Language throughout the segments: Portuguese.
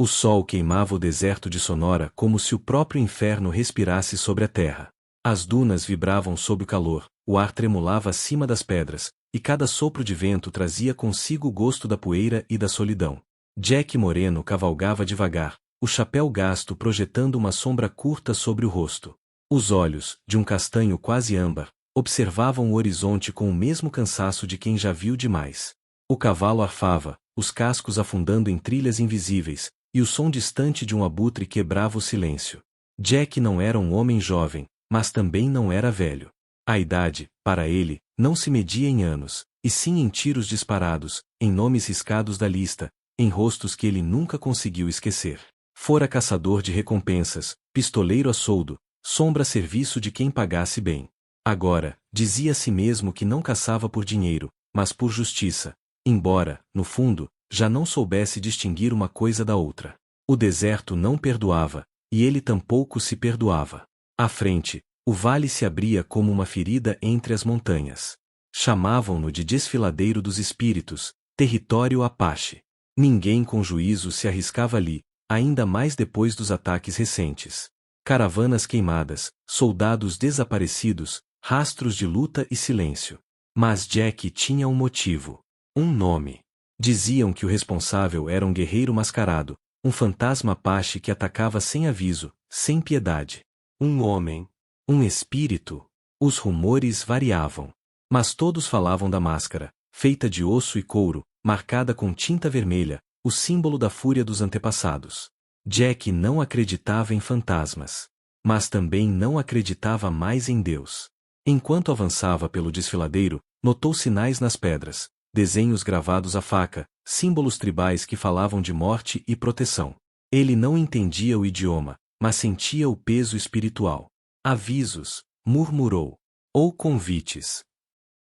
O sol queimava o deserto de Sonora como se o próprio inferno respirasse sobre a terra. As dunas vibravam sob o calor, o ar tremulava acima das pedras, e cada sopro de vento trazia consigo o gosto da poeira e da solidão. Jack Moreno cavalgava devagar, o chapéu gasto projetando uma sombra curta sobre o rosto. Os olhos, de um castanho quase âmbar, observavam o horizonte com o mesmo cansaço de quem já viu demais. O cavalo arfava, os cascos afundando em trilhas invisíveis, e o som distante de um abutre quebrava o silêncio. Jack não era um homem jovem, mas também não era velho. A idade, para ele, não se media em anos, e sim em tiros disparados, em nomes riscados da lista, em rostos que ele nunca conseguiu esquecer. Fora caçador de recompensas, pistoleiro a soldo, sombra a serviço de quem pagasse bem. Agora, dizia a si mesmo que não caçava por dinheiro, mas por justiça, embora, no fundo, já não soubesse distinguir uma coisa da outra. O deserto não perdoava, e ele tampouco se perdoava. À frente, o vale se abria como uma ferida entre as montanhas. Chamavam-no de desfiladeiro dos espíritos, território Apache. Ninguém com juízo se arriscava ali, ainda mais depois dos ataques recentes. Caravanas queimadas, soldados desaparecidos, rastros de luta e silêncio. Mas Jack tinha um motivo. Um nome. Diziam que o responsável era um guerreiro mascarado, um fantasma Apache que atacava sem aviso, sem piedade. Um homem. Um espírito. Os rumores variavam. Mas todos falavam da máscara, feita de osso e couro, marcada com tinta vermelha, o símbolo da fúria dos antepassados. Jack não acreditava em fantasmas. Mas também não acreditava mais em Deus. Enquanto avançava pelo desfiladeiro, notou sinais nas pedras, desenhos gravados à faca, símbolos tribais que falavam de morte e proteção. Ele não entendia o idioma, mas sentia o peso espiritual. Avisos, murmurou. Ou convites.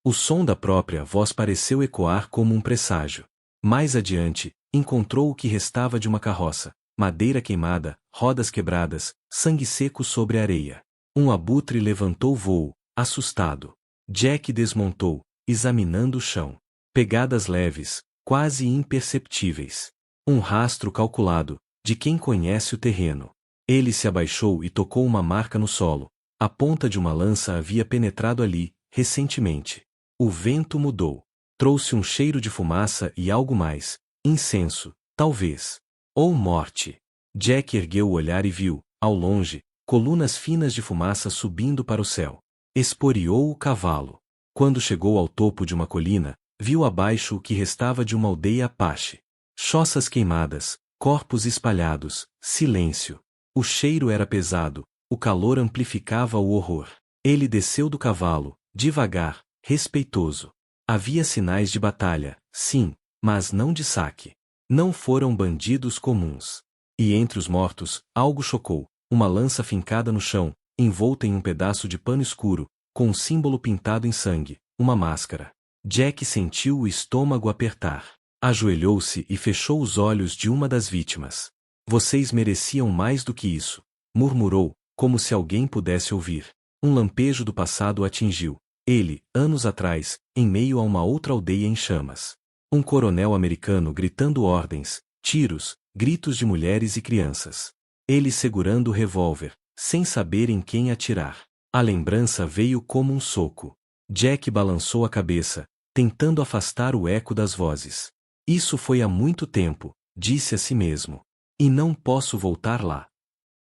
O som da própria voz pareceu ecoar como um presságio. Mais adiante, encontrou o que restava de uma carroça, madeira queimada, rodas quebradas, sangue seco sobre a areia. Um abutre levantou voo, assustado. Jack desmontou, examinando o chão. Pegadas leves, quase imperceptíveis. Um rastro calculado, de quem conhece o terreno. Ele se abaixou e tocou uma marca no solo. A ponta de uma lança havia penetrado ali, recentemente. O vento mudou. Trouxe um cheiro de fumaça e algo mais. Incenso, talvez. Ou morte. Jack ergueu o olhar e viu, ao longe, colunas finas de fumaça subindo para o céu. Esporeou o cavalo. Quando chegou ao topo de uma colina, viu abaixo o que restava de uma aldeia Apache. Choças queimadas, corpos espalhados, silêncio. O cheiro era pesado, o calor amplificava o horror. Ele desceu do cavalo, devagar, respeitoso. Havia sinais de batalha, sim, mas não de saque. Não foram bandidos comuns. E entre os mortos, algo chocou, uma lança fincada no chão, envolta em um pedaço de pano escuro, com um símbolo pintado em sangue, uma máscara. Jack sentiu o estômago apertar. Ajoelhou-se e fechou os olhos de uma das vítimas. Vocês mereciam mais do que isso, murmurou, como se alguém pudesse ouvir. Um lampejo do passado o atingiu. Ele, anos atrás, em meio a uma outra aldeia em chamas. Um coronel americano gritando ordens, tiros, gritos de mulheres e crianças. Ele segurando o revólver, sem saber em quem atirar. A lembrança veio como um soco. Jack balançou a cabeça, tentando afastar o eco das vozes. Isso foi há muito tempo, disse a si mesmo. E não posso voltar lá.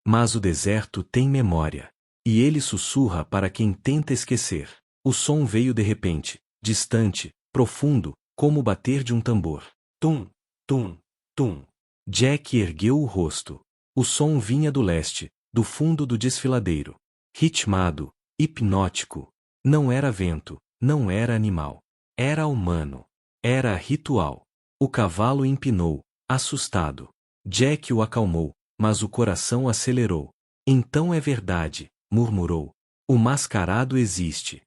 Mas o deserto tem memória. E ele sussurra para quem tenta esquecer. O som veio de repente, distante, profundo, como o bater de um tambor. Tum, tum, tum. Jack ergueu o rosto. O som vinha do leste, do fundo do desfiladeiro. Ritmado, hipnótico. Não era vento, não era animal. Era humano. Era ritual. O cavalo empinou, assustado. Jack o acalmou, mas o coração acelerou. Então é verdade, murmurou. O mascarado existe.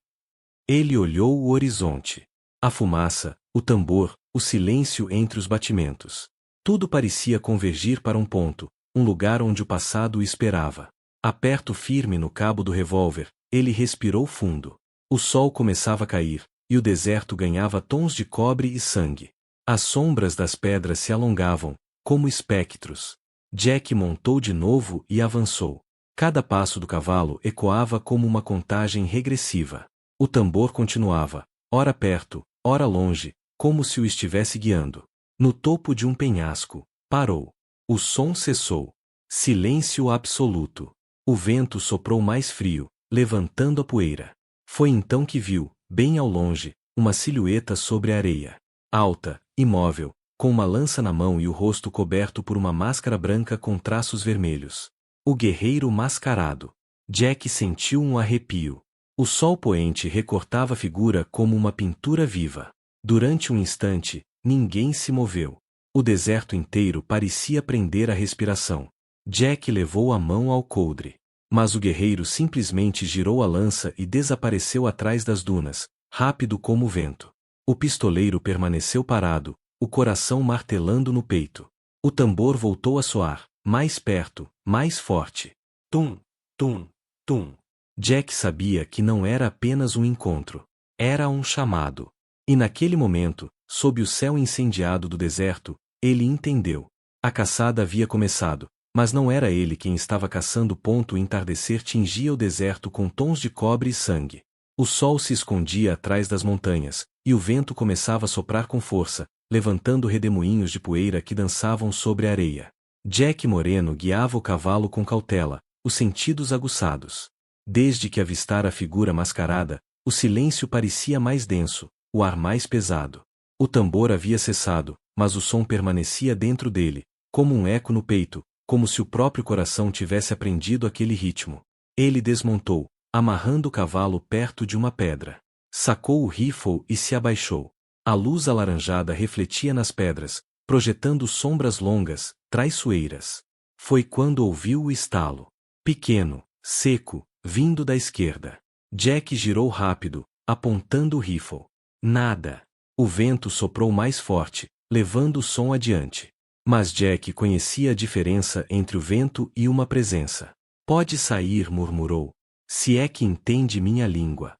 Ele olhou o horizonte. A fumaça, o tambor, o silêncio entre os batimentos. Tudo parecia convergir para um ponto, um lugar onde o passado o esperava. Aperto firme no cabo do revólver, ele respirou fundo. O sol começava a cair, e o deserto ganhava tons de cobre e sangue. As sombras das pedras se alongavam, como espectros. Jack montou de novo e avançou. Cada passo do cavalo ecoava como uma contagem regressiva. O tambor continuava, ora perto, ora longe, como se o estivesse guiando. No topo de um penhasco, parou. O som cessou. Silêncio absoluto. O vento soprou mais frio, levantando a poeira. Foi então que viu, bem ao longe, uma silhueta sobre a areia. Alta, imóvel, com uma lança na mão e o rosto coberto por uma máscara branca com traços vermelhos. O guerreiro mascarado. Jack sentiu um arrepio. O sol poente recortava a figura como uma pintura viva. Durante um instante, ninguém se moveu. O deserto inteiro parecia prender a respiração. Jack levou a mão ao coldre. Mas o guerreiro simplesmente girou a lança e desapareceu atrás das dunas, rápido como o vento. O pistoleiro permaneceu parado, o coração martelando no peito. O tambor voltou a soar, mais perto, mais forte. Tum, tum, tum. Jack sabia que não era apenas um encontro. Era um chamado. E naquele momento, sob o céu incendiado do deserto, ele entendeu. A caçada havia começado, mas não era ele quem estava caçando. O entardecer tingia o deserto com tons de cobre e sangue. O sol se escondia atrás das montanhas, e o vento começava a soprar com força, levantando redemoinhos de poeira que dançavam sobre a areia. Jack Moreno guiava o cavalo com cautela, os sentidos aguçados. Desde que avistara a figura mascarada, o silêncio parecia mais denso, o ar mais pesado. O tambor havia cessado, mas o som permanecia dentro dele, como um eco no peito, como se o próprio coração tivesse aprendido aquele ritmo. Ele desmontou, amarrando o cavalo perto de uma pedra. Sacou o rifle e se abaixou. A luz alaranjada refletia nas pedras, projetando sombras longas, traiçoeiras. Foi quando ouviu o estalo. Pequeno, seco, vindo da esquerda. Jack girou rápido, apontando o rifle. Nada. O vento soprou mais forte, levando o som adiante. Mas Jack conhecia a diferença entre o vento e uma presença. Pode sair, murmurou. Se é que entende minha língua.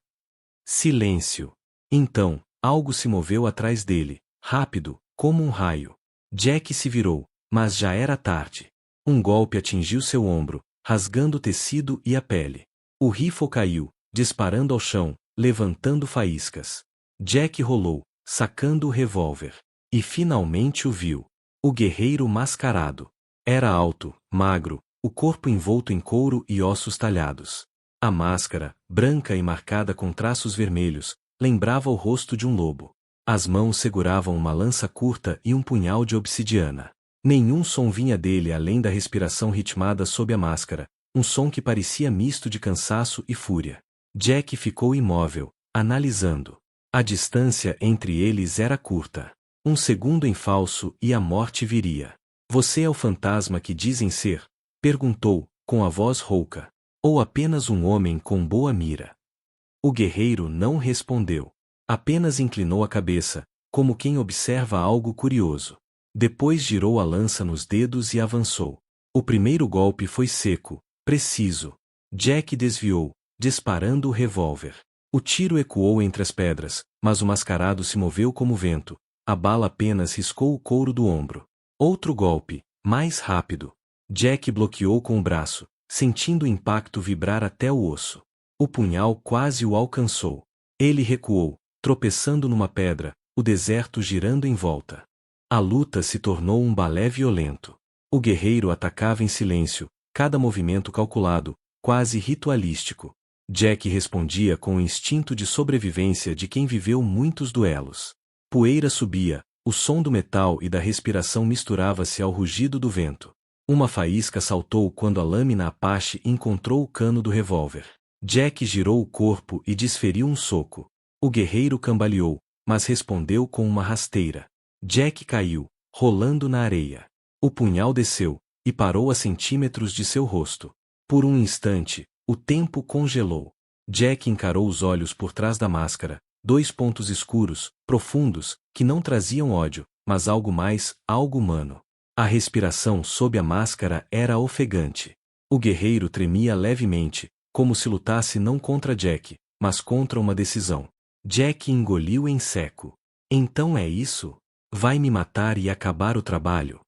Silêncio. Então, algo se moveu atrás dele, rápido, como um raio. Jack se virou, mas já era tarde. Um golpe atingiu seu ombro, rasgando o tecido e a pele. O rifle caiu, disparando ao chão, levantando faíscas. Jack rolou, sacando o revólver. E finalmente o viu. O guerreiro mascarado. Era alto, magro, o corpo envolto em couro e ossos talhados. A máscara, branca e marcada com traços vermelhos, lembrava o rosto de um lobo. As mãos seguravam uma lança curta e um punhal de obsidiana. Nenhum som vinha dele além da respiração ritmada sob a máscara, um som que parecia misto de cansaço e fúria. Jack ficou imóvel, analisando. A distância entre eles era curta. Um segundo em falso e a morte viria. Você é o fantasma que dizem ser? Perguntou, com a voz rouca. Ou apenas um homem com boa mira? O guerreiro não respondeu. Apenas inclinou a cabeça, como quem observa algo curioso. Depois girou a lança nos dedos e avançou. O primeiro golpe foi seco, preciso. Jack desviou, disparando o revólver. O tiro ecoou entre as pedras, mas o mascarado se moveu como vento. A bala apenas riscou o couro do ombro. Outro golpe, mais rápido. Jack bloqueou com o braço, sentindo o impacto vibrar até o osso. O punhal quase o alcançou. Ele recuou, tropeçando numa pedra, o deserto girando em volta. A luta se tornou um balé violento. O guerreiro atacava em silêncio, cada movimento calculado, quase ritualístico. Jack respondia com o instinto de sobrevivência de quem viveu muitos duelos. Poeira subia, o som do metal e da respiração misturava-se ao rugido do vento. Uma faísca saltou quando a lâmina Apache encontrou o cano do revólver. Jack girou o corpo e desferiu um soco. O guerreiro cambaleou, mas respondeu com uma rasteira. Jack caiu, rolando na areia. O punhal desceu, e parou a centímetros de seu rosto. Por um instante, o tempo congelou. Jack encarou os olhos por trás da máscara, dois pontos escuros, profundos, que não traziam ódio, mas algo mais, algo humano. A respiração sob a máscara era ofegante. O guerreiro tremia levemente, como se lutasse não contra Jack, mas contra uma decisão. Jack engoliu em seco. Então é isso? Vai me matar e acabar o trabalho?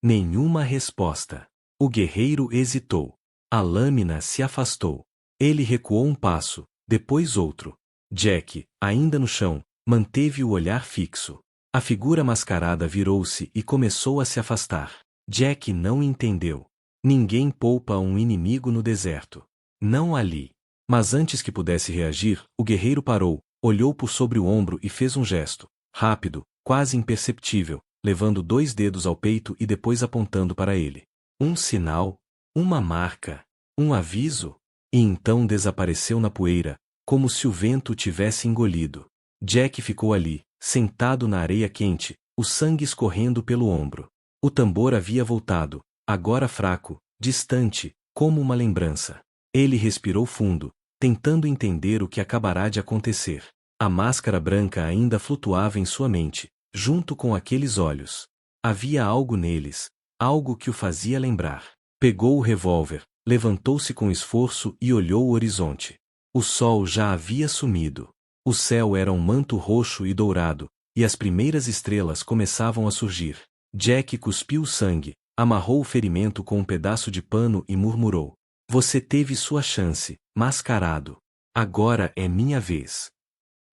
Nenhuma resposta. O guerreiro hesitou. A lâmina se afastou. Ele recuou um passo, depois outro. Jack, ainda no chão, manteve o olhar fixo. A figura mascarada virou-se e começou a se afastar. Jack não entendeu. Ninguém poupa um inimigo no deserto. Não ali. Mas antes que pudesse reagir, o guerreiro parou, olhou por sobre o ombro e fez um gesto, rápido, quase imperceptível, levando 2 dedos ao peito e depois apontando para ele. Um sinal, uma marca, um aviso, e então desapareceu na poeira, como se o vento o tivesse engolido. Jack ficou ali, sentado na areia quente, o sangue escorrendo pelo ombro. O tambor havia voltado, agora fraco, distante, como uma lembrança. Ele respirou fundo, tentando entender o que acabará de acontecer. A máscara branca ainda flutuava em sua mente, junto com aqueles olhos. Havia algo neles, algo que o fazia lembrar. Pegou o revólver, levantou-se com esforço e olhou o horizonte. O sol já havia sumido. O céu era um manto roxo e dourado, e as primeiras estrelas começavam a surgir. Jack cuspiu o sangue, amarrou o ferimento com um pedaço de pano e murmurou: "Você teve sua chance, mascarado. Agora é minha vez."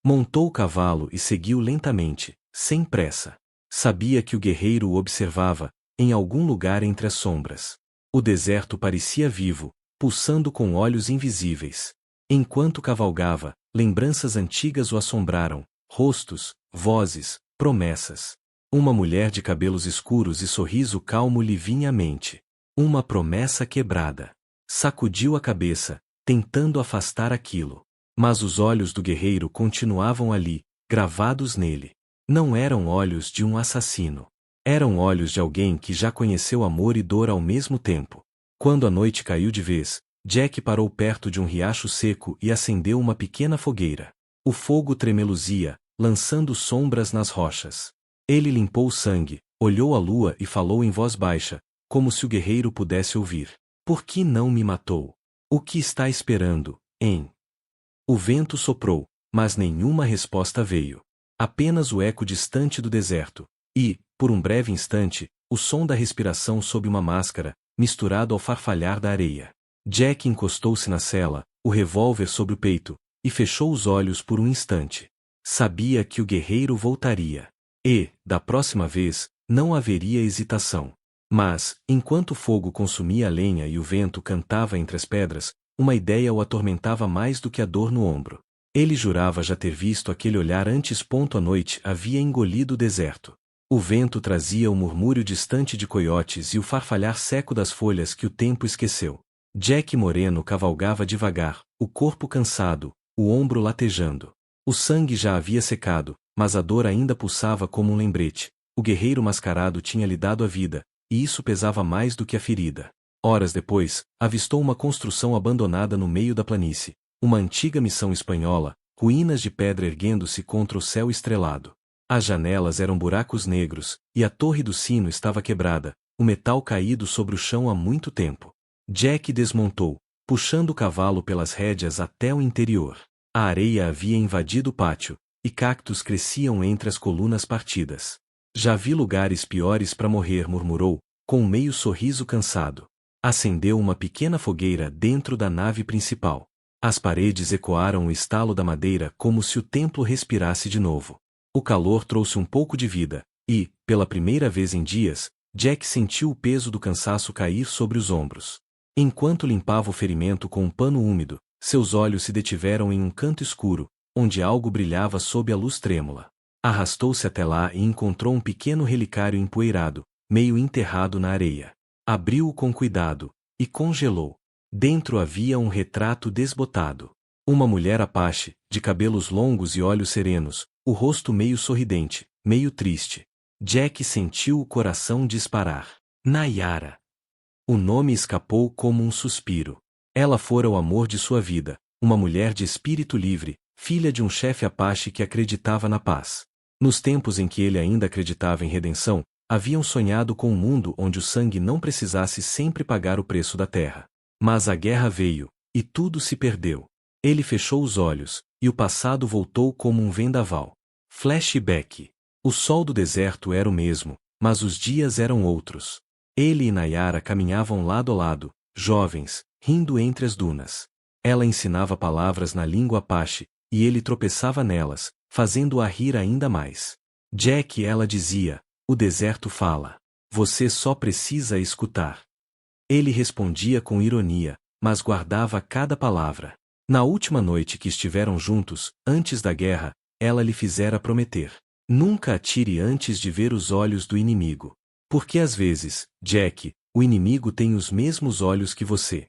Montou o cavalo e seguiu lentamente, sem pressa. Sabia que o guerreiro o observava, em algum lugar entre as sombras. O deserto parecia vivo, pulsando com olhos invisíveis. Enquanto cavalgava, lembranças antigas o assombraram, rostos, vozes, promessas. Uma mulher de cabelos escuros e sorriso calmo lhe vinha à mente. Uma promessa quebrada. Sacudiu a cabeça, tentando afastar aquilo. Mas os olhos do guerreiro continuavam ali, gravados nele. Não eram olhos de um assassino. Eram olhos de alguém que já conheceu amor e dor ao mesmo tempo. Quando a noite caiu de vez, Jack parou perto de um riacho seco e acendeu uma pequena fogueira. O fogo tremeluzia, lançando sombras nas rochas. Ele limpou o sangue, olhou a lua e falou em voz baixa, como se o guerreiro pudesse ouvir: "Por que não me matou? O que está esperando, hein?" O vento soprou, mas nenhuma resposta veio. Apenas o eco distante do deserto, e, por um breve instante, o som da respiração sob uma máscara, misturado ao farfalhar da areia. Jack encostou-se na cela, o revólver sobre o peito, e fechou os olhos por um instante. Sabia que o guerreiro voltaria. E, da próxima vez, não haveria hesitação. Mas, enquanto o fogo consumia a lenha e o vento cantava entre as pedras, uma ideia o atormentava mais do que a dor no ombro. Ele jurava já ter visto aquele olhar antes. A noite havia engolido o deserto. O vento trazia o murmúrio distante de coiotes e o farfalhar seco das folhas que o tempo esqueceu. Jack Moreno cavalgava devagar, o corpo cansado, o ombro latejando. O sangue já havia secado, mas a dor ainda pulsava como um lembrete. O guerreiro mascarado tinha lhe dado a vida, e isso pesava mais do que a ferida. Horas depois, avistou uma construção abandonada no meio da planície. Uma antiga missão espanhola, ruínas de pedra erguendo-se contra o céu estrelado. As janelas eram buracos negros, e a torre do sino estava quebrada, o metal caído sobre o chão há muito tempo. Jack desmontou, puxando o cavalo pelas rédeas até o interior. A areia havia invadido o pátio, e cactos cresciam entre as colunas partidas. "Já vi lugares piores para morrer", murmurou, com um meio sorriso cansado. Acendeu uma pequena fogueira dentro da nave principal. As paredes ecoaram o estalo da madeira como se o templo respirasse de novo. O calor trouxe um pouco de vida, e, pela primeira vez em dias, Jack sentiu o peso do cansaço cair sobre os ombros. Enquanto limpava o ferimento com um pano úmido, seus olhos se detiveram em um canto escuro, onde algo brilhava sob a luz trêmula. Arrastou-se até lá e encontrou um pequeno relicário empoeirado, meio enterrado na areia. Abriu-o com cuidado, e congelou. Dentro havia um retrato desbotado. Uma mulher apache, de cabelos longos e olhos serenos, o rosto meio sorridente, meio triste. Jack sentiu o coração disparar. Nayara. O nome escapou como um suspiro. Ela fora o amor de sua vida, uma mulher de espírito livre, filha de um chefe apache que acreditava na paz. Nos tempos em que ele ainda acreditava em redenção, haviam sonhado com um mundo onde o sangue não precisasse sempre pagar o preço da terra. Mas a guerra veio, e tudo se perdeu. Ele fechou os olhos, e o passado voltou como um vendaval. Flashback. O sol do deserto era o mesmo, mas os dias eram outros. Ele e Nayara caminhavam lado a lado, jovens, rindo entre as dunas. Ela ensinava palavras na língua apache, e ele tropeçava nelas, fazendo-a rir ainda mais. Jack, ela dizia, o deserto fala. Você só precisa escutar. Ele respondia com ironia, mas guardava cada palavra. Na última noite que estiveram juntos, antes da guerra, ela lhe fizera prometer: nunca atire antes de ver os olhos do inimigo. Porque às vezes, Jack, o inimigo tem os mesmos olhos que você.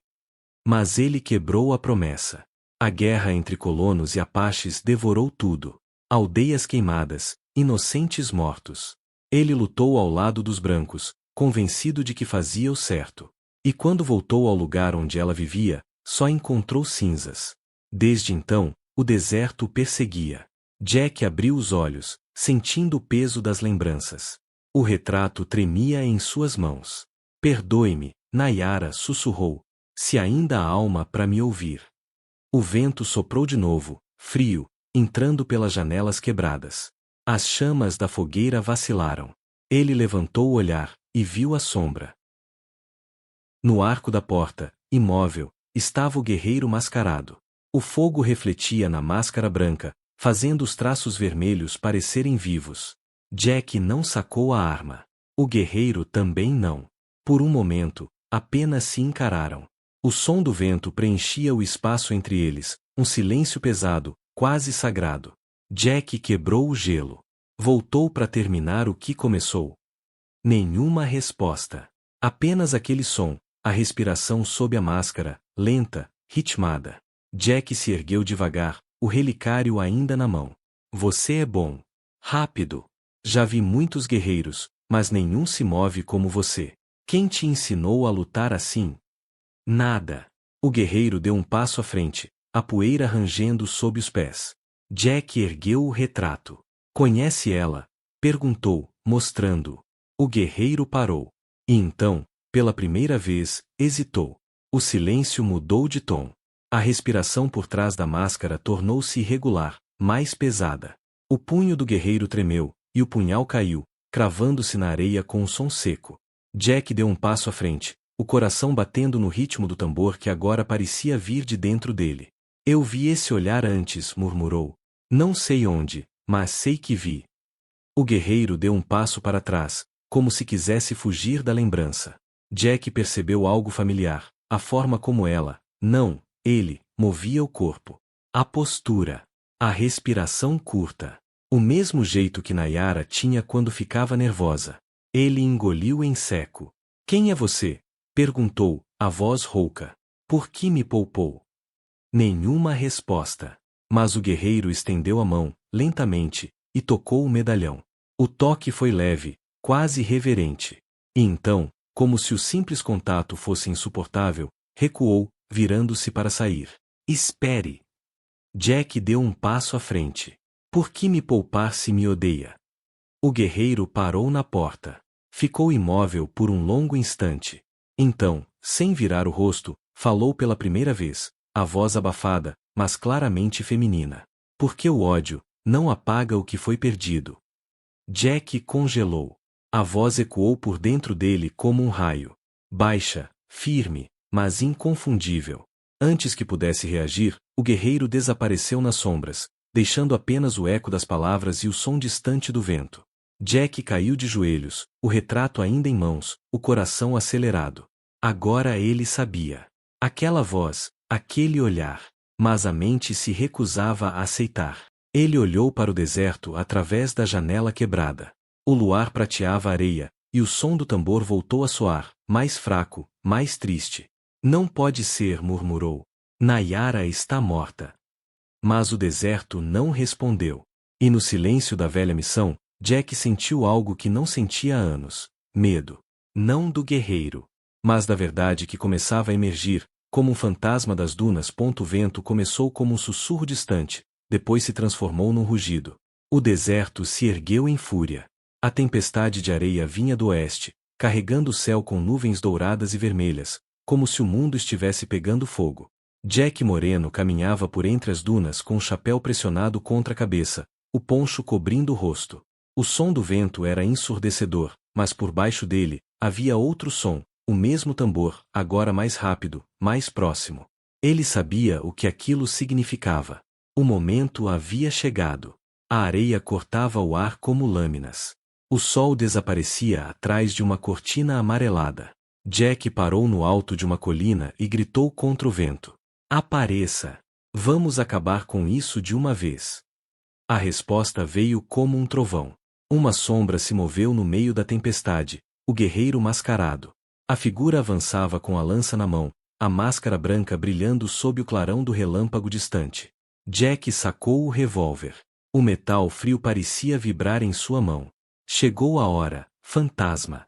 Mas ele quebrou a promessa. A guerra entre colonos e apaches devorou tudo. Aldeias queimadas, inocentes mortos. Ele lutou ao lado dos brancos, convencido de que fazia o certo. E quando voltou ao lugar onde ela vivia, só encontrou cinzas. Desde então, o deserto o perseguia. Jack abriu os olhos, sentindo o peso das lembranças. O retrato tremia em suas mãos. Perdoe-me, Nayara sussurrou, se ainda há alma para me ouvir. O vento soprou de novo, frio, entrando pelas janelas quebradas. As chamas da fogueira vacilaram. Ele levantou o olhar, e viu a sombra. No arco da porta, imóvel, estava o guerreiro mascarado. O fogo refletia na máscara branca, fazendo os traços vermelhos parecerem vivos. Jack não sacou a arma. O guerreiro também não. Por um momento, apenas se encararam. O som do vento preenchia o espaço entre eles, um silêncio pesado, quase sagrado. Jack quebrou o gelo. Voltou para terminar o que começou. Nenhuma resposta. Apenas aquele som, a respiração sob a máscara, lenta, ritmada. Jack se ergueu devagar, o relicário ainda na mão. Você é bom. Rápido. Já vi muitos guerreiros, mas nenhum se move como você. Quem te ensinou a lutar assim? Nada. O guerreiro deu um passo à frente, a poeira rangendo sob os pés. Jack ergueu o retrato. Conhece ela? Perguntou, mostrando. O guerreiro parou. E então, pela primeira vez, hesitou. O silêncio mudou de tom. A respiração por trás da máscara tornou-se irregular, mais pesada. O punho do guerreiro tremeu, e o punhal caiu, cravando-se na areia com um som seco. Jack deu um passo à frente, o coração batendo no ritmo do tambor que agora parecia vir de dentro dele. Eu vi esse olhar antes, murmurou. Não sei onde, mas sei que vi. O guerreiro deu um passo para trás, como se quisesse fugir da lembrança. Jack percebeu algo familiar, a forma como ela, não, ele, movia o corpo. A postura. A respiração curta. O mesmo jeito que Nayara tinha quando ficava nervosa. Ele engoliu em seco. Quem é você? Perguntou, a voz rouca. Por que me poupou? Nenhuma resposta. Mas o guerreiro estendeu a mão, lentamente, e tocou o medalhão. O toque foi leve, quase reverente. E então, como se o simples contato fosse insuportável, recuou, virando-se para sair. Espere! Jack deu um passo à frente. Por que me poupar se me odeia? O guerreiro parou na porta. Ficou imóvel por um longo instante. Então, sem virar o rosto, falou pela primeira vez, a voz abafada, mas claramente feminina. Porque o ódio não apaga o que foi perdido. Jack congelou. A voz ecoou por dentro dele como um raio. Baixa, firme, mas inconfundível. Antes que pudesse reagir, o guerreiro desapareceu nas sombras, deixando apenas o eco das palavras e o som distante do vento. Jack caiu de joelhos, o retrato ainda em mãos, o coração acelerado. Agora ele sabia. Aquela voz, aquele olhar. Mas a mente se recusava a aceitar. Ele olhou para o deserto através da janela quebrada. O luar prateava a areia, e o som do tambor voltou a soar, mais fraco, mais triste. Não pode ser, murmurou. Nayara está morta. Mas o deserto não respondeu. E no silêncio da velha missão, Jack sentiu algo que não sentia há anos. Medo. Não do guerreiro, mas da verdade que começava a emergir, como um fantasma das dunas. O vento começou como um sussurro distante, depois se transformou num rugido. O deserto se ergueu em fúria. A tempestade de areia vinha do oeste, carregando o céu com nuvens douradas e vermelhas, como se o mundo estivesse pegando fogo. Jack Moreno caminhava por entre as dunas com o chapéu pressionado contra a cabeça, o poncho cobrindo o rosto. O som do vento era ensurdecedor, mas por baixo dele, havia outro som, o mesmo tambor, agora mais rápido, mais próximo. Ele sabia o que aquilo significava. O momento havia chegado. A areia cortava o ar como lâminas. O sol desaparecia atrás de uma cortina amarelada. Jack parou no alto de uma colina e gritou contra o vento: "Apareça! Vamos acabar com isso de uma vez." A resposta veio como um trovão. Uma sombra se moveu no meio da tempestade, o guerreiro mascarado. A figura avançava com a lança na mão, a máscara branca brilhando sob o clarão do relâmpago distante. Jack sacou o revólver. O metal frio parecia vibrar em sua mão. Chegou a hora, fantasma.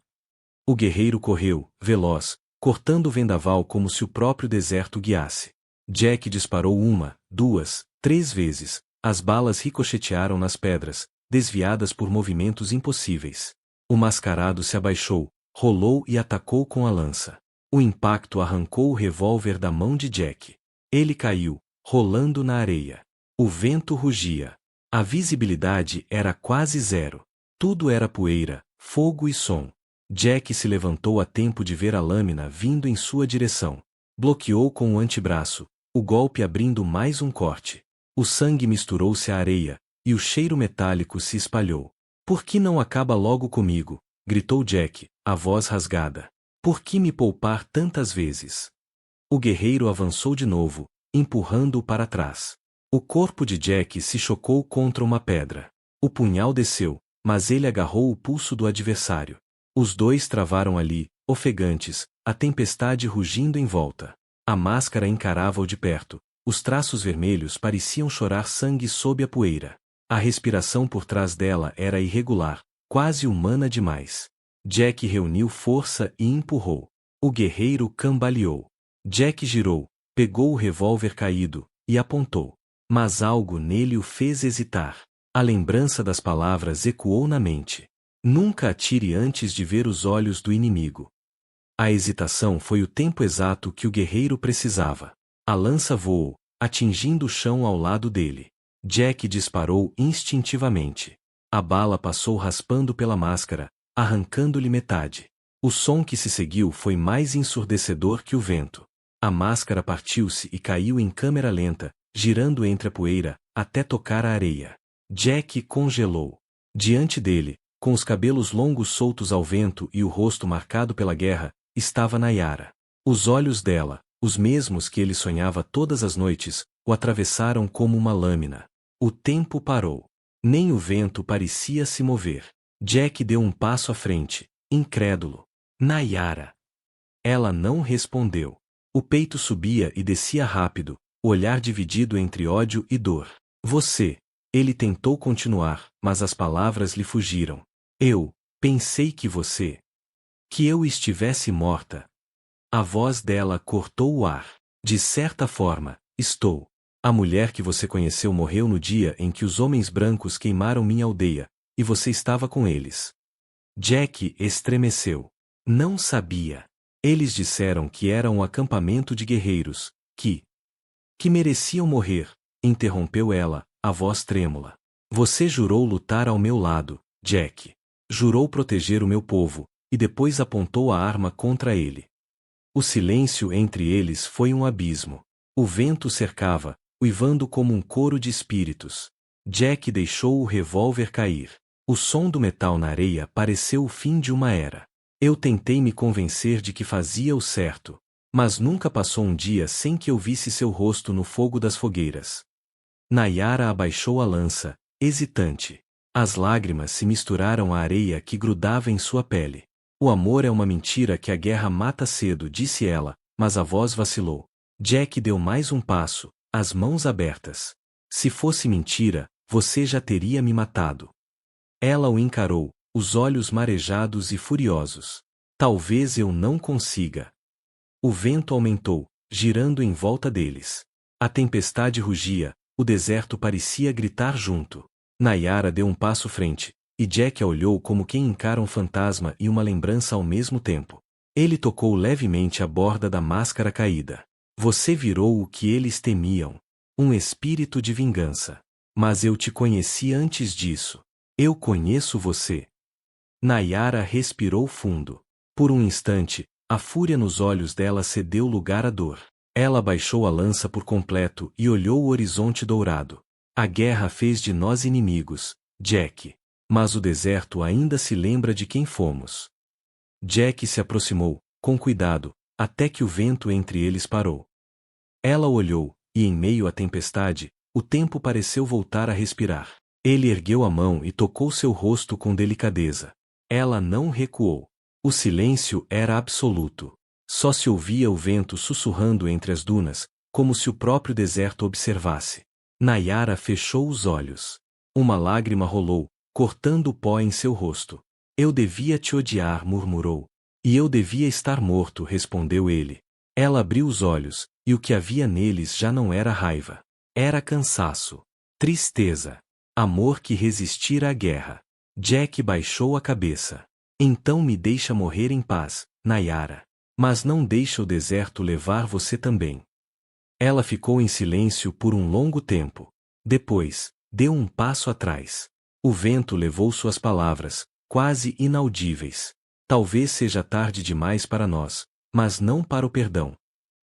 O guerreiro correu, veloz, cortando o vendaval como se o próprio deserto guiasse. Jack disparou uma, duas, três vezes. As balas ricochetearam nas pedras, desviadas por movimentos impossíveis. O mascarado se abaixou, rolou e atacou com a lança. O impacto arrancou o revólver da mão de Jack. Ele caiu, rolando na areia. O vento rugia. A visibilidade era quase zero. Tudo era poeira, fogo e som. Jack se levantou a tempo de ver a lâmina vindo em sua direção. Bloqueou com o antebraço, o golpe abrindo mais um corte. O sangue misturou-se à areia, e o cheiro metálico se espalhou. "Por que não acaba logo comigo?" gritou Jack, a voz rasgada. "Por que me poupar tantas vezes?" O guerreiro avançou de novo, empurrando-o para trás. O corpo de Jack se chocou contra uma pedra. O punhal desceu, mas ele agarrou o pulso do adversário. Os dois travaram ali, ofegantes, a tempestade rugindo em volta. A máscara encarava-o de perto. Os traços vermelhos pareciam chorar sangue sob a poeira. A respiração por trás dela era irregular, quase humana demais. Jack reuniu força e empurrou. O guerreiro cambaleou. Jack girou, pegou o revólver caído, e apontou. Mas algo nele o fez hesitar. A lembrança das palavras ecoou na mente. Nunca atire antes de ver os olhos do inimigo. A hesitação foi o tempo exato que o guerreiro precisava. A lança voou, atingindo o chão ao lado dele. Jack disparou instintivamente. A bala passou raspando pela máscara, arrancando-lhe metade. O som que se seguiu foi mais ensurdecedor que o vento. A máscara partiu-se e caiu em câmera lenta, girando entre a poeira, até tocar a areia. Jack congelou. Diante dele, com os cabelos longos soltos ao vento e o rosto marcado pela guerra, estava Naiara. Os olhos dela, os mesmos que ele sonhava todas as noites, o atravessaram como uma lâmina. O tempo parou. Nem o vento parecia se mover. Jack deu um passo à frente, incrédulo. "Naiara." Ela não respondeu. O peito subia e descia rápido, o olhar dividido entre ódio e dor. "Você." Ele tentou continuar, mas as palavras lhe fugiram. "Eu pensei que você. Que eu estivesse morta." A voz dela cortou o ar. "De certa forma, estou. A mulher que você conheceu morreu no dia em que os homens brancos queimaram minha aldeia, e você estava com eles." Jack estremeceu. Não sabia. Eles disseram que era um acampamento de guerreiros, que mereciam morrer, interrompeu ela, a voz trêmula. "Você jurou lutar ao meu lado, Jack. Jurou proteger o meu povo, e depois apontou a arma contra ele." O silêncio entre eles foi um abismo. O vento cercava, uivando como um coro de espíritos. Jack deixou o revólver cair. O som do metal na areia pareceu o fim de uma era. "Eu tentei me convencer de que fazia o certo. Mas nunca passou um dia sem que eu visse seu rosto no fogo das fogueiras." Naiara abaixou a lança, hesitante. As lágrimas se misturaram à areia que grudava em sua pele. "O amor é uma mentira que a guerra mata cedo", disse ela, mas a voz vacilou. Jack deu mais um passo, as mãos abertas. "Se fosse mentira, você já teria me matado." Ela o encarou, os olhos marejados e furiosos. "Talvez eu não consiga." O vento aumentou, girando em volta deles. A tempestade rugia, o deserto parecia gritar junto. Naiara deu um passo frente, e Jack a olhou como quem encara um fantasma e uma lembrança ao mesmo tempo. Ele tocou levemente a borda da máscara caída. "Você virou o que eles temiam. Um espírito de vingança. Mas eu te conheci antes disso. Eu conheço você." Naiara respirou fundo. Por um instante, a fúria nos olhos dela cedeu lugar à dor. Ela abaixou a lança por completo e olhou o horizonte dourado. A guerra fez de nós inimigos, Jack. Mas o deserto ainda se lembra de quem fomos. Jack se aproximou, com cuidado, até que o vento entre eles parou. Ela olhou, e em meio à tempestade, o tempo pareceu voltar a respirar. Ele ergueu a mão e tocou seu rosto com delicadeza. Ela não recuou. O silêncio era absoluto. Só se ouvia o vento sussurrando entre as dunas, como se o próprio deserto observasse. Nayara fechou os olhos. Uma lágrima rolou, cortando o pó em seu rosto. Eu devia te odiar, murmurou. E eu devia estar morto, respondeu ele. Ela abriu os olhos, e o que havia neles já não era raiva. Era cansaço. Tristeza. Amor que resistira à guerra. Jack baixou a cabeça. Então me deixa morrer em paz, Nayara. Mas não deixa o deserto levar você também. Ela ficou em silêncio por um longo tempo. Depois, deu um passo atrás. O vento levou suas palavras, quase inaudíveis. Talvez seja tarde demais para nós, mas não para o perdão.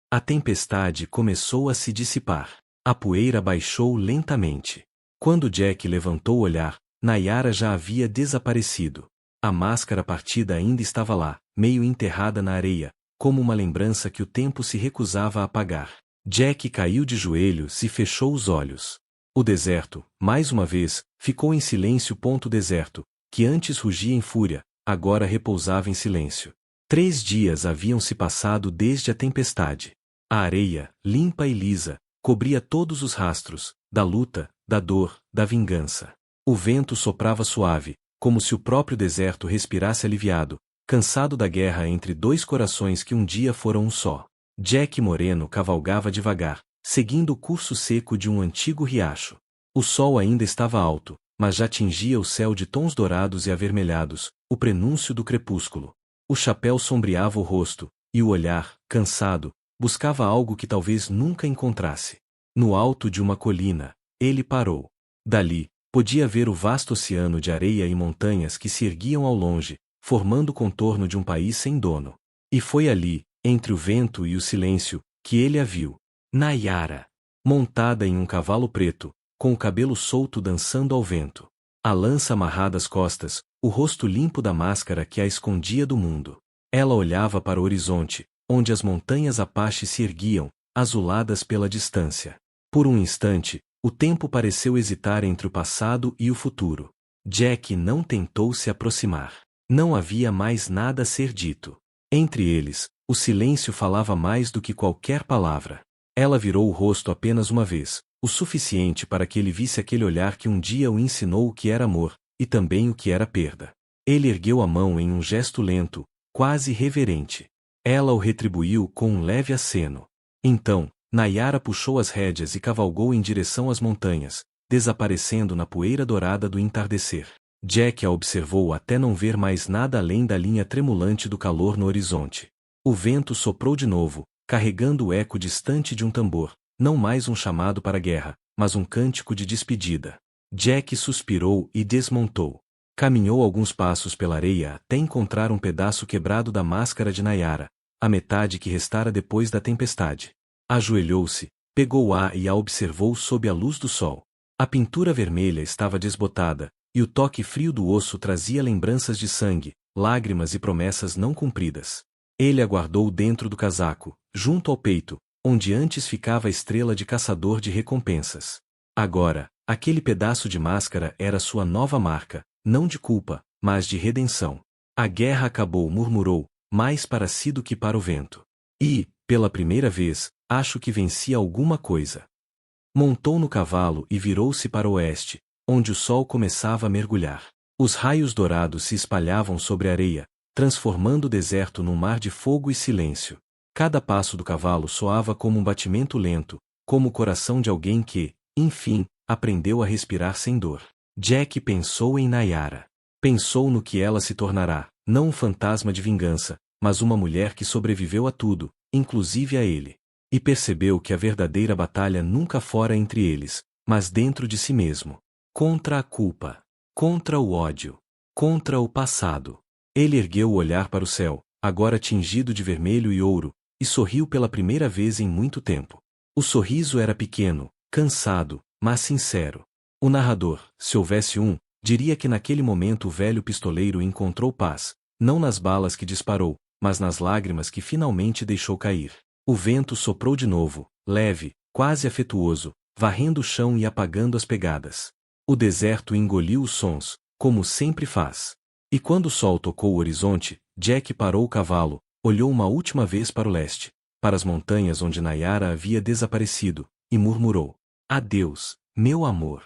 A tempestade começou a se dissipar. A poeira baixou lentamente. Quando Jack levantou o olhar, Nayara já havia desaparecido. A máscara partida ainda estava lá, meio enterrada na areia, como uma lembrança que o tempo se recusava a apagar. Jack caiu de joelhos e fechou os olhos. O deserto, mais uma vez, ficou em silêncio. O deserto, que antes rugia em fúria, agora repousava em silêncio. 3 dias haviam se passado desde a tempestade. A areia, limpa e lisa, cobria todos os rastros, da luta, da dor, da vingança. O vento soprava suave, como se o próprio deserto respirasse aliviado, cansado da guerra entre 2 corações que um dia foram um só. Jack Moreno cavalgava devagar, seguindo o curso seco de um antigo riacho. O sol ainda estava alto, mas já tingia o céu de tons dourados e avermelhados, o prenúncio do crepúsculo. O chapéu sombreava o rosto, e o olhar, cansado, buscava algo que talvez nunca encontrasse. No alto de uma colina, ele parou. Dali, podia ver o vasto oceano de areia e montanhas que se erguiam ao longe, formando o contorno de um país sem dono. E foi ali, entre o vento e o silêncio, que ele a viu. Nayara, montada em um cavalo preto, com o cabelo solto dançando ao vento. A lança amarrada às costas, o rosto limpo da máscara que a escondia do mundo. Ela olhava para o horizonte, onde as montanhas Apache se erguiam, azuladas pela distância. Por um instante, o tempo pareceu hesitar entre o passado e o futuro. Jack não tentou se aproximar. Não havia mais nada a ser dito. Entre eles, o silêncio falava mais do que qualquer palavra. Ela virou o rosto apenas uma vez, o suficiente para que ele visse aquele olhar que um dia o ensinou o que era amor, e também o que era perda. Ele ergueu a mão em um gesto lento, quase reverente. Ela o retribuiu com um leve aceno. Então, Nayara puxou as rédeas e cavalgou em direção às montanhas, desaparecendo na poeira dourada do entardecer. Jack a observou até não ver mais nada além da linha tremulante do calor no horizonte. O vento soprou de novo, carregando o eco distante de um tambor, não mais um chamado para a guerra, mas um cântico de despedida. Jack suspirou e desmontou. Caminhou alguns passos pela areia até encontrar um pedaço quebrado da máscara de Nayara, a metade que restara depois da tempestade. Ajoelhou-se, pegou-a e a observou sob a luz do sol. A pintura vermelha estava desbotada, e o toque frio do osso trazia lembranças de sangue, lágrimas e promessas não cumpridas. Ele a guardou dentro do casaco, junto ao peito, onde antes ficava a estrela de caçador de recompensas. Agora, aquele pedaço de máscara era sua nova marca, não de culpa, mas de redenção. A guerra acabou, murmurou, mais para si do que para o vento. E, pela primeira vez, acho que venci alguma coisa. Montou no cavalo e virou-se para o oeste, onde o sol começava a mergulhar. Os raios dourados se espalhavam sobre a areia, transformando o deserto num mar de fogo e silêncio. Cada passo do cavalo soava como um batimento lento, como o coração de alguém que, enfim, aprendeu a respirar sem dor. Jack pensou em Nayara. Pensou no que ela se tornará, não um fantasma de vingança, mas uma mulher que sobreviveu a tudo, inclusive a ele. E percebeu que a verdadeira batalha nunca fora entre eles, mas dentro de si mesmo. Contra a culpa. Contra o ódio. Contra o passado. Ele ergueu o olhar para o céu, agora tingido de vermelho e ouro, e sorriu pela primeira vez em muito tempo. O sorriso era pequeno, cansado, mas sincero. O narrador, se houvesse um, diria que naquele momento o velho pistoleiro encontrou paz, não nas balas que disparou, mas nas lágrimas que finalmente deixou cair. O vento soprou de novo, leve, quase afetuoso, varrendo o chão e apagando as pegadas. O deserto engoliu os sons, como sempre faz. E quando o sol tocou o horizonte, Jack parou o cavalo, olhou uma última vez para o leste, para as montanhas onde Nayara havia desaparecido, e murmurou: "Adeus, meu amor."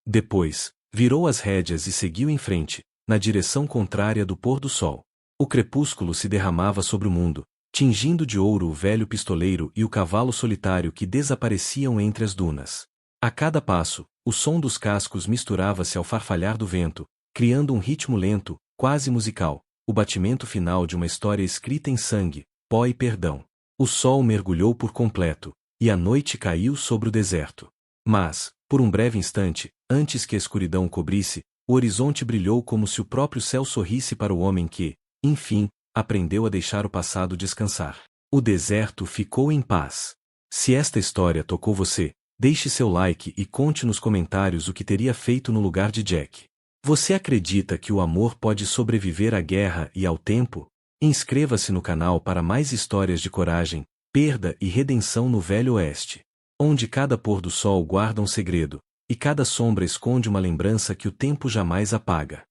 Depois, virou as rédeas e seguiu em frente, na direção contrária do pôr do sol. O crepúsculo se derramava sobre o mundo, tingindo de ouro o velho pistoleiro e o cavalo solitário que desapareciam entre as dunas. A cada passo, o som dos cascos misturava-se ao farfalhar do vento, criando um ritmo lento, quase musical, o batimento final de uma história escrita em sangue, pó e perdão. O sol mergulhou por completo, e a noite caiu sobre o deserto. Mas, por um breve instante, antes que a escuridão o cobrisse, o horizonte brilhou como se o próprio céu sorrisse para o homem que, enfim, aprendeu a deixar o passado descansar. O deserto ficou em paz. Se esta história tocou você, deixe seu like e conte nos comentários o que teria feito no lugar de Jack. Você acredita que o amor pode sobreviver à guerra e ao tempo? Inscreva-se no canal para mais histórias de coragem, perda e redenção no Velho Oeste, onde cada pôr do sol guarda um segredo, e cada sombra esconde uma lembrança que o tempo jamais apaga.